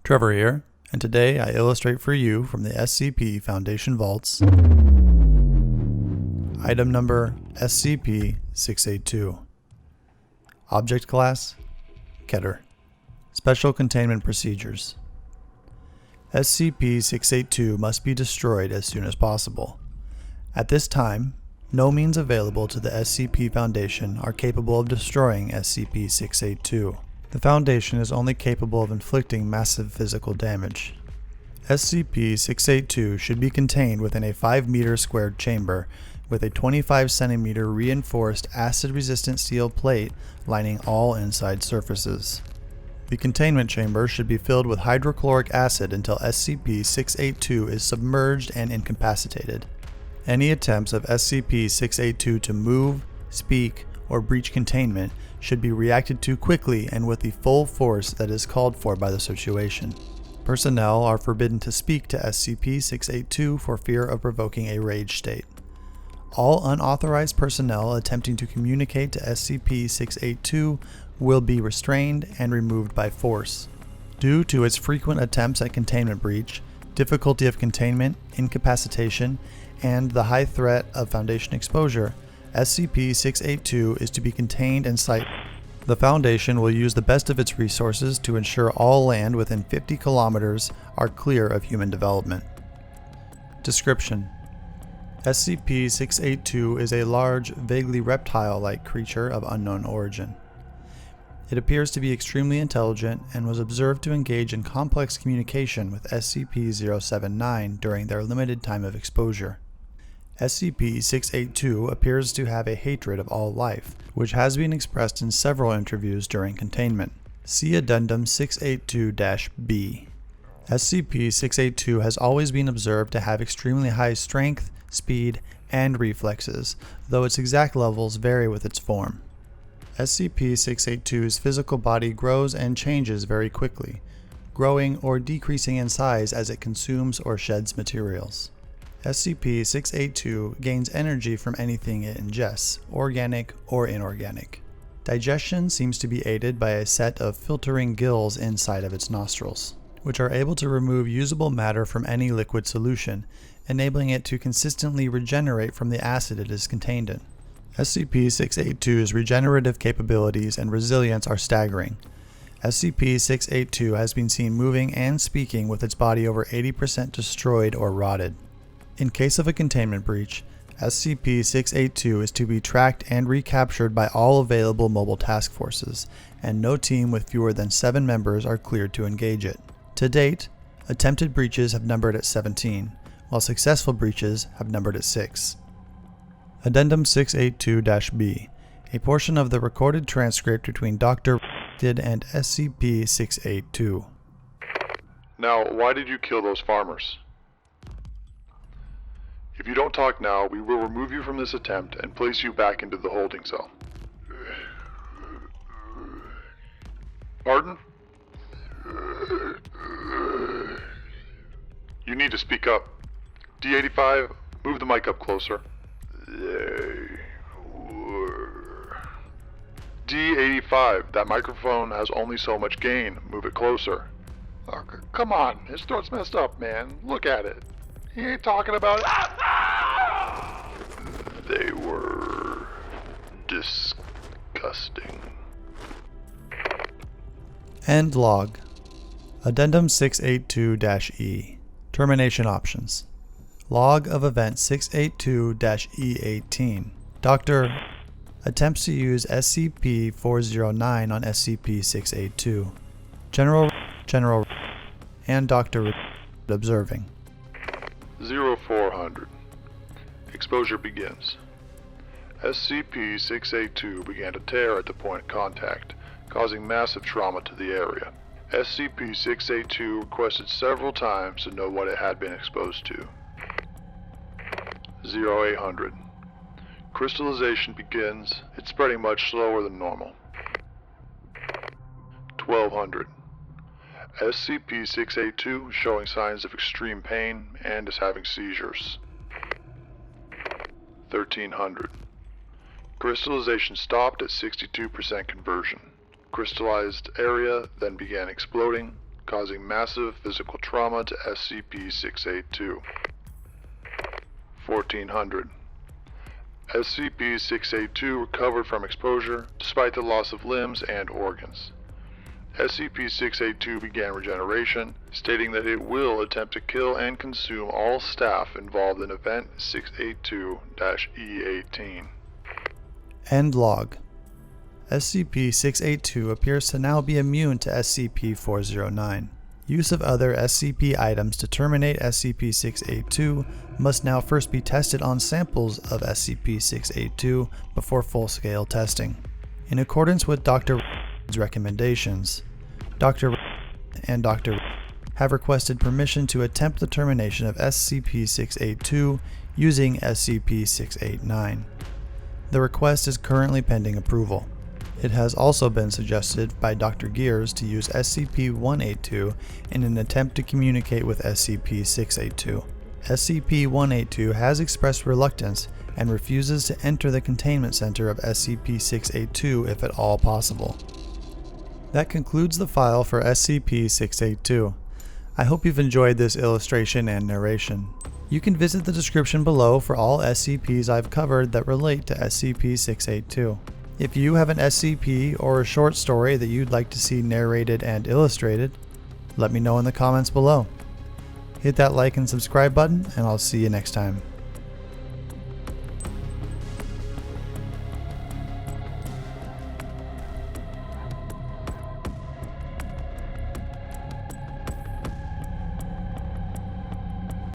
Trevor here, and today I illustrate for you from the SCP Foundation Vaults item number SCP-682. Object Class Keter. Special Containment Procedures. SCP-682 must be destroyed as soon as possible. At this time, no means available to the SCP Foundation are capable of destroying SCP-682. The Foundation is only capable of inflicting massive physical damage. SCP-682 should be contained within a 5-meter squared chamber with a 25-centimeter reinforced acid-resistant steel plate lining all inside surfaces. The containment chamber should be filled with hydrochloric acid until SCP-682 is submerged and incapacitated. Any attempts of SCP-682 to move, speak, or breach containment should be reacted to quickly and with the full force that is called for by the situation. Personnel are forbidden to speak to SCP-682 for fear of provoking a rage state. All unauthorized personnel attempting to communicate to SCP-682 will be restrained and removed by force. Due to its frequent attempts at containment breach, difficulty of containment, incapacitation, and the high threat of Foundation exposure, SCP-682 is to be contained and sighted. The Foundation will use the best of its resources to ensure all land within 50 kilometers are clear of human development. Description: SCP-682 is a large, vaguely reptile-like creature of unknown origin. It appears to be extremely intelligent and was observed to engage in complex communication with SCP-079 during their limited time of exposure. SCP-682 appears to have a hatred of all life, which has been expressed in several interviews during containment. See Addendum 682-B. SCP-682 has always been observed to have extremely high strength, speed, and reflexes, though its exact levels vary with its form. SCP-682's physical body grows and changes very quickly, growing or decreasing in size as it consumes or sheds materials. SCP-682 gains energy from anything it ingests, organic or inorganic. Digestion seems to be aided by a set of filtering gills inside of its nostrils, which are able to remove usable matter from any liquid solution, enabling it to consistently regenerate from the acid it is contained in. SCP-682's regenerative capabilities and resilience are staggering. SCP-682 has been seen moving and speaking with its body over 80% destroyed or rotted. In case of a containment breach, SCP-682 is to be tracked and recaptured by all available mobile task forces, and no team with fewer than 7 members are cleared to engage it. To date, attempted breaches have numbered at 17, while successful breaches have numbered at 6. Addendum 682-B, a portion of the recorded transcript between Dr. and SCP-682. Now, why did you kill those farmers? If you don't talk now, we will remove you from this attempt and place you back into the holding cell. Pardon? You need to speak up. D85, move the mic up closer. D85, that microphone has only so much gain. Move it closer. Oh, come on, his throat's messed up, man. Look at it. He ain't talking about it. They were disgusting. End log. Addendum 682-E. Termination options. Log of event 682-E18. Dr. attempts to use SCP-409 on SCP-682. General, and Dr. observing. 0400. Exposure begins. SCP-682 began to tear at the point of contact, causing massive trauma to the area. SCP-682 requested several times to know what it had been exposed to. 0800. Crystallization begins. It's spreading much slower than normal. 1200. SCP-682 showing signs of extreme pain and is having seizures. 1300. Crystallization stopped at 62% conversion. Crystallized area then began exploding. causing massive physical trauma to SCP-682. 1400. SCP-682 recovered from exposure despite the loss of limbs and organs. SCP-682 began regeneration, stating that it will attempt to kill and consume all staff involved in Event 682-E18. End log. SCP-682 appears to now be immune to SCP-409. Use of other SCP items to terminate SCP-682 must now first be tested on samples of SCP-682 before full-scale testing. In accordance with Dr. recommendations, Dr. and Dr. have requested permission to attempt the termination of SCP-682 using SCP-689. The request is currently pending approval. It has also been suggested by Dr. Gears to use SCP-182 in an attempt to communicate with SCP-682. SCP-182 has expressed reluctance and refuses to enter the containment center of SCP-682 if at all possible. That concludes the file for SCP-682. I hope you've enjoyed this illustration and narration. You can visit the description below for all SCPs I've covered that relate to SCP-682. If you have an SCP or a short story that you'd like to see narrated and illustrated, let me know in the comments below. Hit that like and subscribe button, and I'll see you next time.